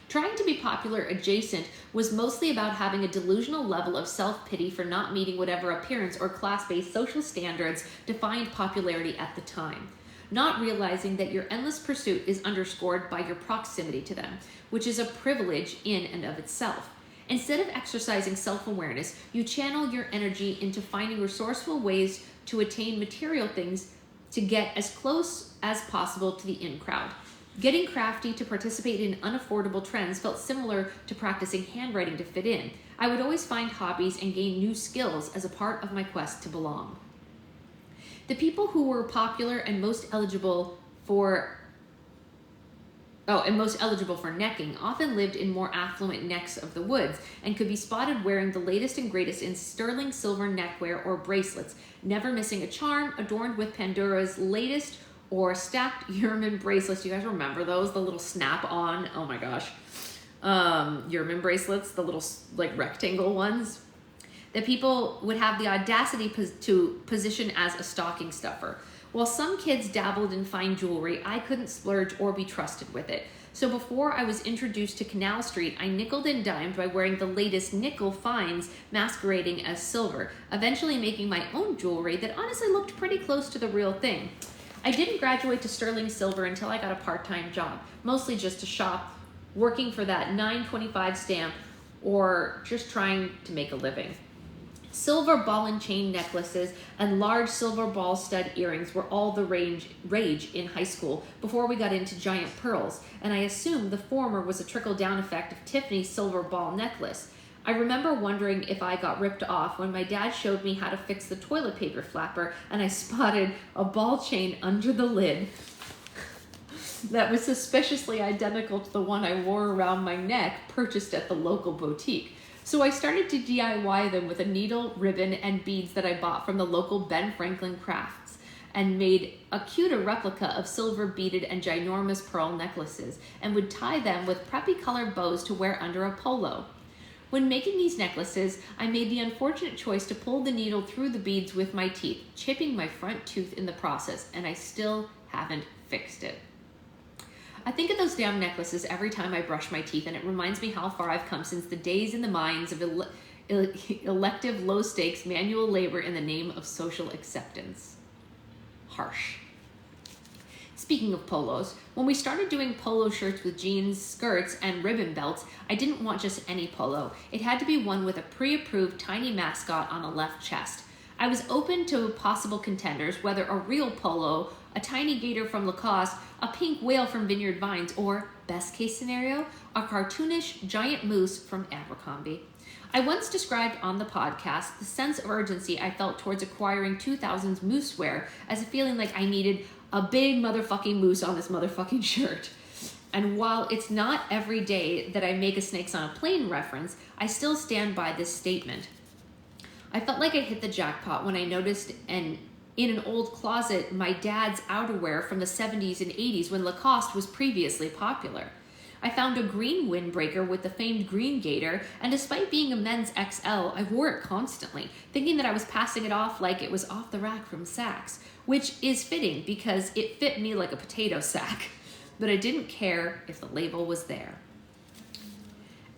Trying to be popular adjacent was mostly about having a delusional level of self-pity for not meeting whatever appearance or class-based social standards defined popularity at the time, not realizing that your endless pursuit is underscored by your proximity to them, which is a privilege in and of itself. Instead of exercising self-awareness, you channel your energy into finding resourceful ways to attain material things to get as close as possible to the in crowd. Getting crafty to participate in unaffordable trends felt similar to practicing handwriting to fit in. I would always find hobbies and gain new skills as a part of my quest to belong. The people who were popular and most eligible for necking often lived in more affluent necks of the woods and could be spotted wearing the latest and greatest in sterling silver neckwear or bracelets, never missing a charm adorned with Pandora's latest or stacked Yerman bracelets. You guys remember those? The little snap-on, oh my gosh. Yerman bracelets, the little like rectangle ones that people would have the audacity to position as a stocking stuffer. While some kids dabbled in fine jewelry, I couldn't splurge or be trusted with it. So before I was introduced to Canal Street, I nickeled and dimed by wearing the latest nickel finds masquerading as silver, eventually making my own jewelry that honestly looked pretty close to the real thing. I didn't graduate to sterling silver until I got a part-time job, mostly just to shop, working for that $9.25 stamp, or just trying to make a living. Silver ball and chain necklaces and large silver ball stud earrings were all the rage in high school before we got into giant pearls, and I assumed the former was a trickle-down effect of Tiffany's silver ball necklace. I remember wondering if I got ripped off when my dad showed me how to fix the toilet paper flapper and I spotted a ball chain under the lid that was suspiciously identical to the one I wore around my neck purchased at the local boutique. So I started to DIY them with a needle, ribbon, and beads that I bought from the local Ben Franklin Crafts and made a cuter replica of silver beaded and ginormous pearl necklaces and would tie them with preppy colored bows to wear under a polo. When making these necklaces, I made the unfortunate choice to pull the needle through the beads with my teeth, chipping my front tooth in the process, and I still haven't fixed it. I think of those damn necklaces every time I brush my teeth, and it reminds me how far I've come since the days in the mines of elective low-stakes manual labor in the name of social acceptance. Harsh. Speaking of polos, when we started doing polo shirts with jeans, skirts, and ribbon belts, I didn't want just any polo. It had to be one with a pre-approved tiny mascot on the left chest. I was open to possible contenders, whether a real polo, a tiny gator from Lacoste, a pink whale from Vineyard Vines, or, best case scenario, a cartoonish giant moose from Abercrombie. I once described on the podcast the sense of urgency I felt towards acquiring 2000s moose wear as a feeling like I needed a big motherfucking moose on this motherfucking shirt. And while it's not every day that I make a Snakes on a Plane reference, I still stand by this statement. I felt like I hit the jackpot when I noticed in an old closet my dad's outerwear from the 70s and 80s when Lacoste was previously popular. I found a green windbreaker with the famed green gator, and despite being a men's XL, I wore it constantly, thinking that I was passing it off like it was off the rack from Saks, which is fitting because it fit me like a potato sack, but I didn't care if the label was there.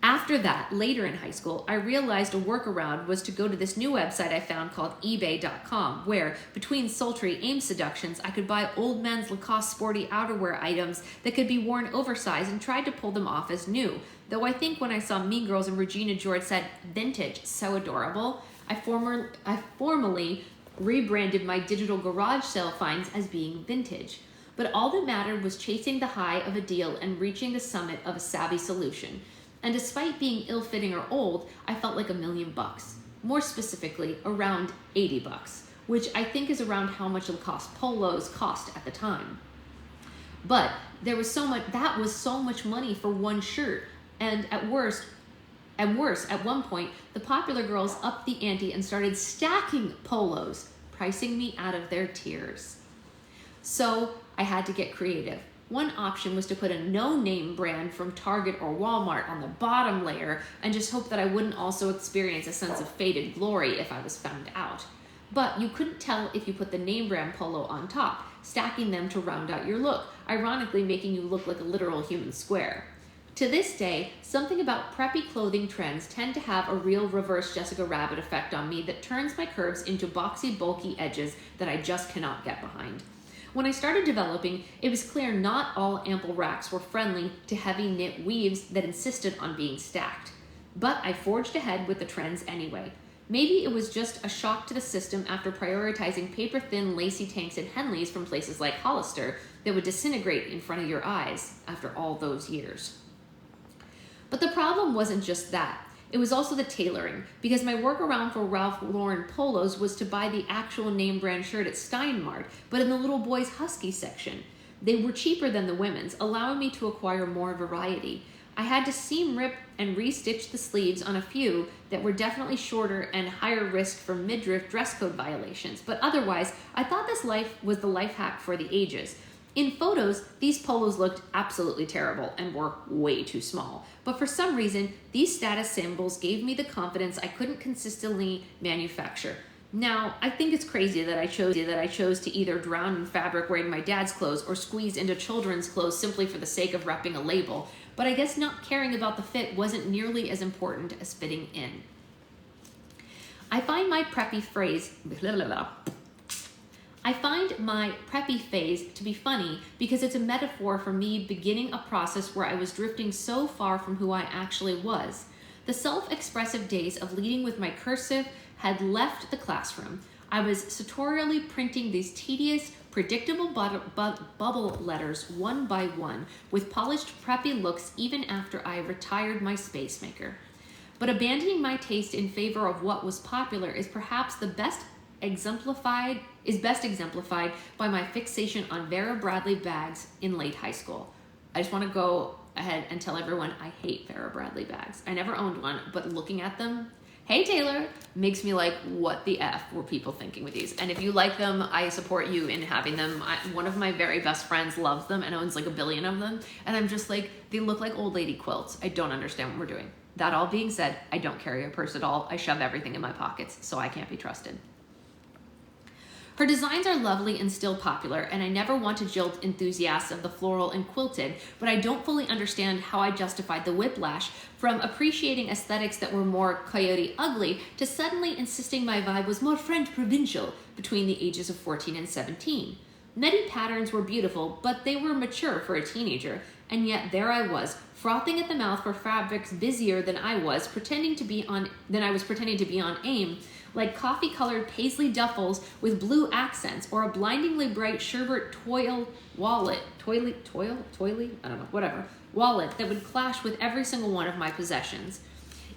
After that, later in high school, I realized a workaround was to go to this new website I found called ebay.com, where, between sultry AIM seductions, I could buy old men's Lacoste sporty outerwear items that could be worn oversized and tried to pull them off as new. Though I think when I saw Mean Girls and Regina George said, "Vintage, so adorable," I formally rebranded my digital garage sale finds as being vintage. But all that mattered was chasing the high of a deal and reaching the summit of a savvy solution. And despite being ill-fitting or old, I felt like $1 million. More specifically, around $80, which I think is around how much Lacoste polos cost at the time. But there was so much money for one shirt, and at worst, at one point, the popular girls upped the ante and started stacking polos, pricing me out of their tears. So I had to get creative. One option was to put a no-name brand from Target or Walmart on the bottom layer and just hope that I wouldn't also experience a sense of faded glory if I was found out. But you couldn't tell if you put the name brand polo on top, stacking them to round out your look, ironically making you look like a literal human square. To this day, something about preppy clothing trends tend to have a real reverse Jessica Rabbit effect on me that turns my curves into boxy, bulky edges that I just cannot get behind. When I started developing, it was clear not all ample racks were friendly to heavy knit weaves that insisted on being stacked. But I forged ahead with the trends anyway. Maybe it was just a shock to the system after prioritizing paper-thin lacy tanks and Henleys from places like Hollister that would disintegrate in front of your eyes after all those years. But the problem wasn't just that. It was also the tailoring, because my workaround for Ralph Lauren polos was to buy the actual name brand shirt at Steinmart, but in the little boys' husky section. They were cheaper than the women's, allowing me to acquire more variety. I had to seam rip and restitch the sleeves on a few that were definitely shorter and higher risk for midriff dress code violations, but otherwise, I thought this was the life hack for the ages. In photos, these polos looked absolutely terrible and were way too small. But for some reason, these status symbols gave me the confidence I couldn't consistently manufacture. Now, I think it's crazy that I chose to either drown in fabric wearing my dad's clothes or squeeze into children's clothes simply for the sake of repping a label. But I guess not caring about the fit wasn't nearly as important as fitting in. I find my preppy phase to be funny because it's a metaphor for me beginning a process where I was drifting so far from who I actually was. The self-expressive days of leading with my cursive had left the classroom. I was sartorially printing these tedious, predictable bubble letters one by one with polished preppy looks even after I retired my space maker. But abandoning my taste in favor of what was popular is perhaps best exemplified by my fixation on Vera Bradley bags in late high school. I just want to go ahead and tell everyone I hate Vera Bradley bags. I never owned one, but looking at them, hey Taylor, makes me like, what the F were people thinking with these? And if you like them, I support you in having them. One of my very best friends loves them and owns like 1 billion of them. And I'm just like, they look like old lady quilts. I don't understand what we're doing. That all being said, I don't carry a purse at all. I shove everything in my pockets, so I can't be trusted. Her designs are lovely and still popular, and I never want to jilt enthusiasts of the floral and quilted, but I don't fully understand how I justified the whiplash from appreciating aesthetics that were more coyote ugly to suddenly insisting my vibe was more French provincial between the ages of 14 and 17. Many patterns were beautiful, but they were mature for a teenager, and yet there I was, frothing at the mouth for fabrics busier than I was pretending to be on AIM, like coffee-colored paisley duffels with blue accents, or a blindingly bright sherbet wallet that would clash with every single one of my possessions.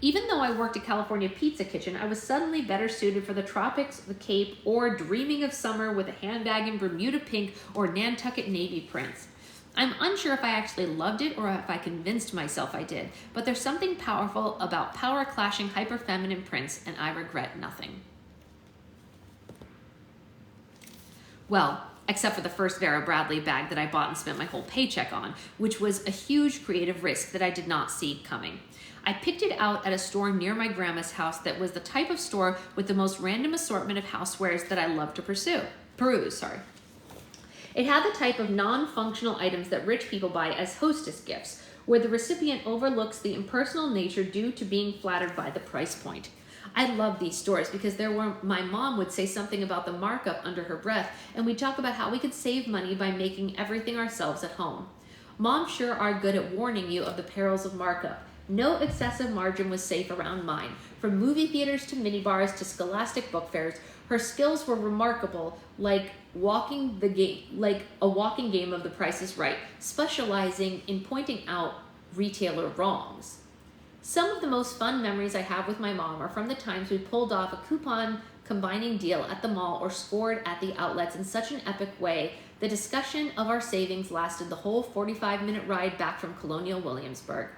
Even though I worked at California Pizza Kitchen, I was suddenly better suited for the tropics, the Cape, or dreaming of summer with a handbag in Bermuda pink or Nantucket navy prints. I'm unsure if I actually loved it or if I convinced myself I did, but there's something powerful about power-clashing hyper-feminine prints, and I regret nothing. Well, except for the first Vera Bradley bag that I bought and spent my whole paycheck on, which was a huge creative risk that I did not see coming. I picked it out at a store near my grandma's house that was the type of store with the most random assortment of housewares that I love to peruse. It had the type of non-functional items that rich people buy as hostess gifts, where the recipient overlooks the impersonal nature due to being flattered by the price point. I love these stores because my mom would say something about the markup under her breath, and we'd talk about how we could save money by making everything ourselves at home. Moms sure are good at warning you of the perils of markup. No excessive margin was safe around mine. From movie theaters to minibars to scholastic book fairs, her skills were remarkable, like a walking game of The Price is Right, specializing in pointing out retailer wrongs. Some of the most fun memories I have with my mom are from the times we pulled off a coupon combining deal at the mall or scored at the outlets in such an epic way, the discussion of our savings lasted the whole 45-minute ride back from Colonial Williamsburg.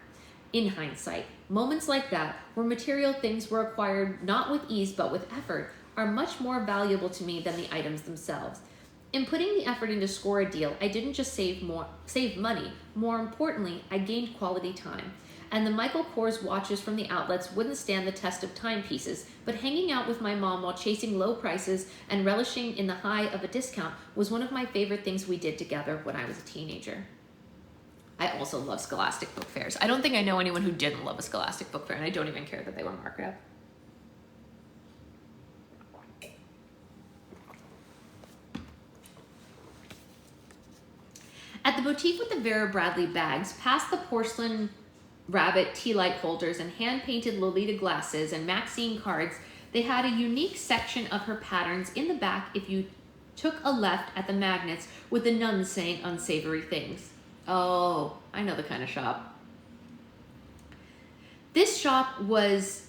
In hindsight, moments like that, where material things were acquired not with ease but with effort, are much more valuable to me than the items themselves. In putting the effort in to score a deal, I didn't just save money. More importantly, I gained quality time. And the Michael Kors watches from the outlets wouldn't stand the test of timepieces, but hanging out with my mom while chasing low prices and relishing in the high of a discount was one of my favorite things we did together when I was a teenager. I also love Scholastic book fairs. I don't think I know anyone who didn't love a Scholastic book fair, and I don't even care that they were marked up. At the boutique with the Vera Bradley bags, past the porcelain rabbit tea light holders and hand-painted Lolita glasses and Maxine cards, they had a unique section of her patterns in the back if you took a left at the magnets with the nuns saying unsavory things. Oh, I know the kind of shop. This shop was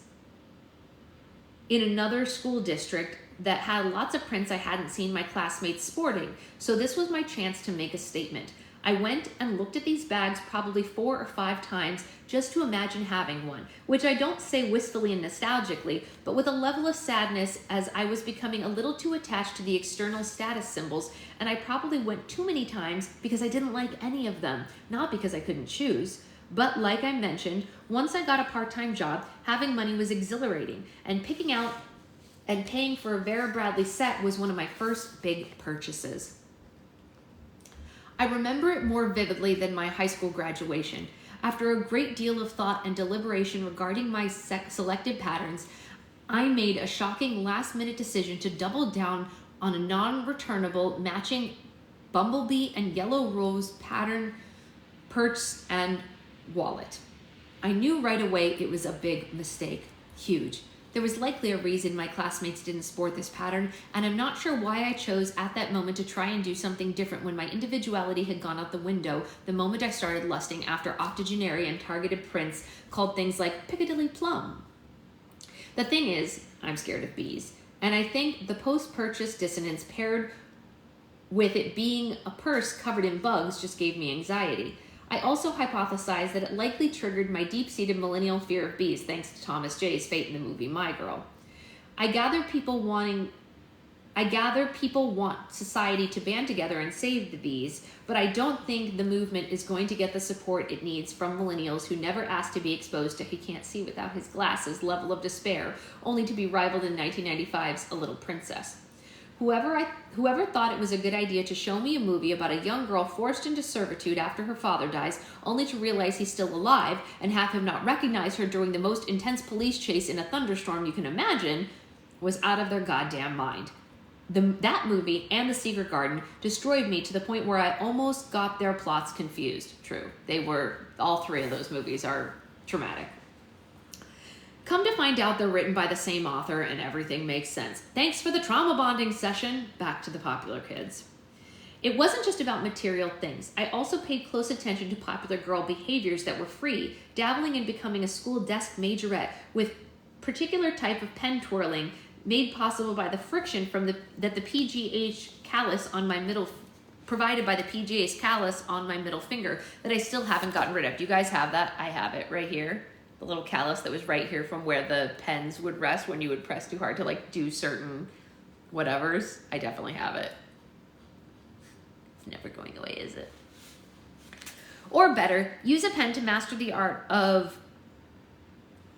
in another school district that had lots of prints I hadn't seen my classmates sporting, so this was my chance to make a statement. I went and looked at these bags probably 4 or 5 times just to imagine having one, which I don't say wistfully and nostalgically, but with a level of sadness as I was becoming a little too attached to the external status symbols, and I probably went too many times because I didn't like any of them, not because I couldn't choose. But like I mentioned, once I got a part-time job, having money was exhilarating, and picking out and paying for a Vera Bradley set was one of my first big purchases. I remember it more vividly than my high school graduation. After a great deal of thought and deliberation regarding my selected patterns, I made a shocking last-minute decision to double down on a non-returnable matching bumblebee and yellow rose pattern purse and wallet. I knew right away it was a big mistake, huge. There was likely a reason my classmates didn't sport this pattern, and I'm not sure why I chose at that moment to try and do something different when my individuality had gone out the window the moment I started lusting after octogenarian targeted prints called things like Piccadilly Plum. The thing is, I'm scared of bees, and I think the post-purchase dissonance paired with it being a purse covered in bugs just gave me anxiety. I also hypothesized that it likely triggered my deep-seated millennial fear of bees, thanks to Thomas J's fate in the movie My Girl. I gather people want society to band together and save the bees, but I don't think the movement is going to get the support it needs from millennials who never asked to be exposed to "he can't see without his glasses" level of despair, only to be rivaled in 1995's A Little Princess. Whoever thought it was a good idea to show me a movie about a young girl forced into servitude after her father dies, only to realize he's still alive and have him not recognize her during the most intense police chase in a thunderstorm you can imagine, was out of their goddamn mind. That movie and The Secret Garden destroyed me to the point where I almost got their plots confused. True. All 3 of those movies are traumatic. Come to find out they're written by the same author and everything makes sense. Thanks for the trauma bonding session. Back to the popular kids. It wasn't just about material things. I also paid close attention to popular girl behaviors that were free, dabbling in becoming a school desk majorette with particular type of pen twirling made possible by the friction that the PGH callus on my middle provided by the PGH callus on my middle finger that I still haven't gotten rid of. Do you guys have that? I have it right here. The little callus that was right here from where the pens would rest when you would press too hard to like do certain whatevers. I definitely have it. It's never going away, is it? Or better, use a pen to master the art of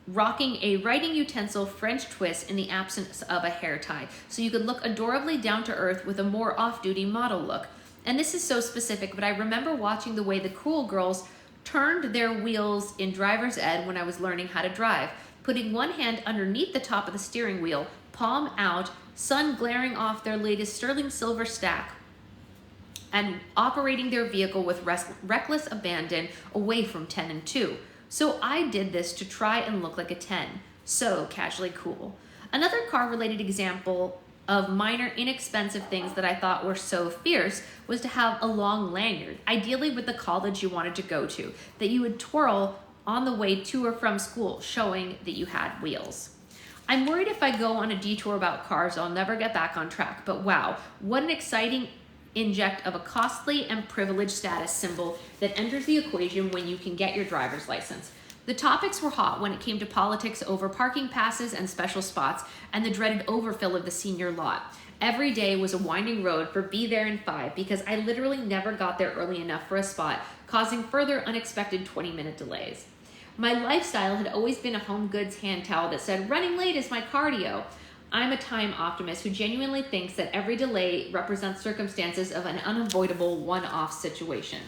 rocking a writing utensil French twist in the absence of a hair tie, so you could look adorably down to earth with a more off-duty model look. And this is so specific, but I remember watching the way the cool girls turned their wheels in driver's ed when I was learning how to drive, putting one hand underneath the top of the steering wheel, palm out, sun glaring off their latest sterling silver stack, and operating their vehicle with reckless abandon away from 10 and 2. So I did this to try and look like a 10. So casually cool. Another car-related example of minor inexpensive things that I thought were so fierce was to have a long lanyard, ideally with the college you wanted to go to, that you would twirl on the way to or from school, showing that you had wheels. I'm worried if I go on a detour about cars, I'll never get back on track, but wow, what an exciting inject of a costly and privileged status symbol that enters the equation when you can get your driver's license. The topics were hot when it came to politics over parking passes and special spots and the dreaded overfill of the senior lot. Every day was a winding road for be there in 5 because I literally never got there early enough for a spot, causing further unexpected 20-minute delays. My lifestyle had always been a home goods hand towel that said, running late is my cardio. I'm a time optimist who genuinely thinks that every delay represents circumstances of an unavoidable one-off situation.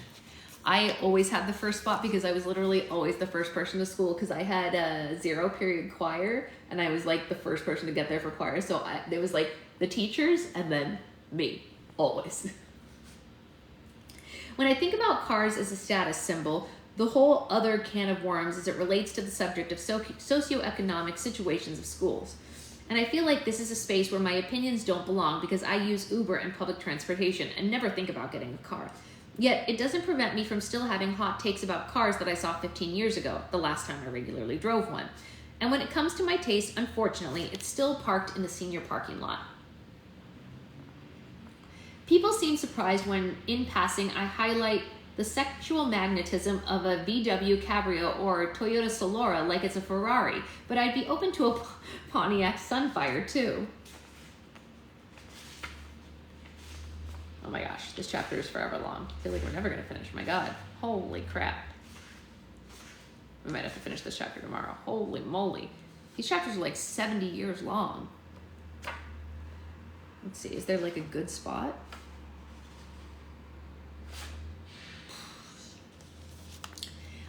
I always had the first spot because I was literally always the first person to school because I had a 0 period choir and I was like the first person to get there for choir. So there was like the teachers and then me, always. When I think about cars as a status symbol, the whole other can of worms as it relates to the subject of socioeconomic situations of schools. And I feel like this is a space where my opinions don't belong because I use Uber and public transportation and never think about getting a car. Yet, it doesn't prevent me from still having hot takes about cars that I saw 15 years ago, the last time I regularly drove one. And when it comes to my taste, unfortunately, it's still parked in the senior parking lot. People seem surprised when, in passing, I highlight the sexual magnetism of a VW Cabrio or Toyota Solara like it's a Ferrari, but I'd be open to a Pontiac Sunfire too. Oh my gosh, this chapter is forever long. I feel like we're never going to finish. My God, holy crap. We might have to finish this chapter tomorrow. Holy moly. These chapters are like 70 years long. Let's see, is there like a good spot?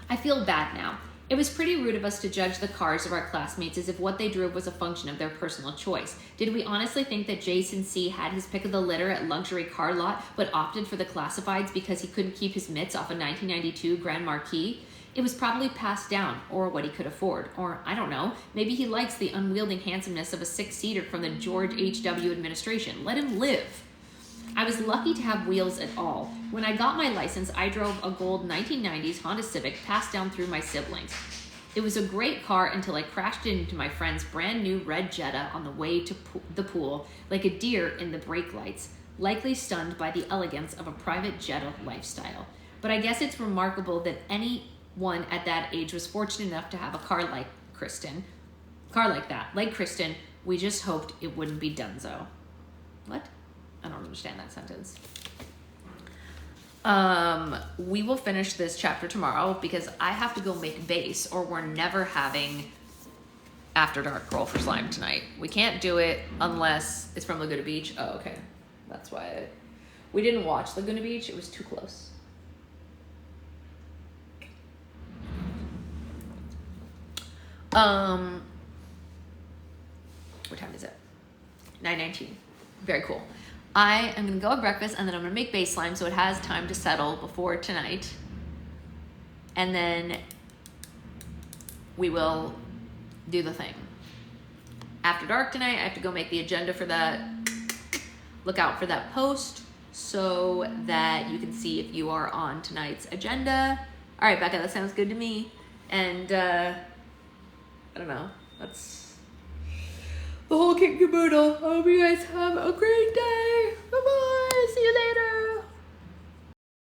I feel bad now. It was pretty rude of us to judge the cars of our classmates as if what they drove was a function of their personal choice. Did we honestly think that Jason C. had his pick of the litter at luxury car lot, but opted for the classifieds because he couldn't keep his mitts off a 1992 Grand Marquis? It was probably passed down, or what he could afford, or I don't know, maybe he likes the unwielding handsomeness of a 6-seater from the George H.W. administration. Let him live. I was lucky to have wheels at all. When I got my license, I drove a gold 1990s Honda Civic passed down through my siblings. It was a great car until I crashed into my friend's brand new red Jetta on the way to the pool like a deer in the brake lights, likely stunned by the elegance of a private Jetta lifestyle. But I guess it's remarkable that anyone at that age was fortunate enough to have a car like that. Like Kristen, we just hoped it wouldn't be Dunzo. What? I don't understand that sentence. We will finish this chapter tomorrow because I have to go make base or we're never having After Dark Roll for Slime tonight. We can't do it unless it's from Laguna Beach. Oh, okay. That's why we didn't watch Laguna Beach. It was too close. What time is it? 9:19. Very cool. I am going to go have breakfast and then I'm going to make base slime so it has time to settle before tonight. And then we will do the thing. After dark tonight, I have to go make the agenda for that. Look out for that post so that you can see if you are on tonight's agenda. All right, Becca, that sounds good to me. And I don't know. That's the whole kit and caboodle. I hope you guys have a great day.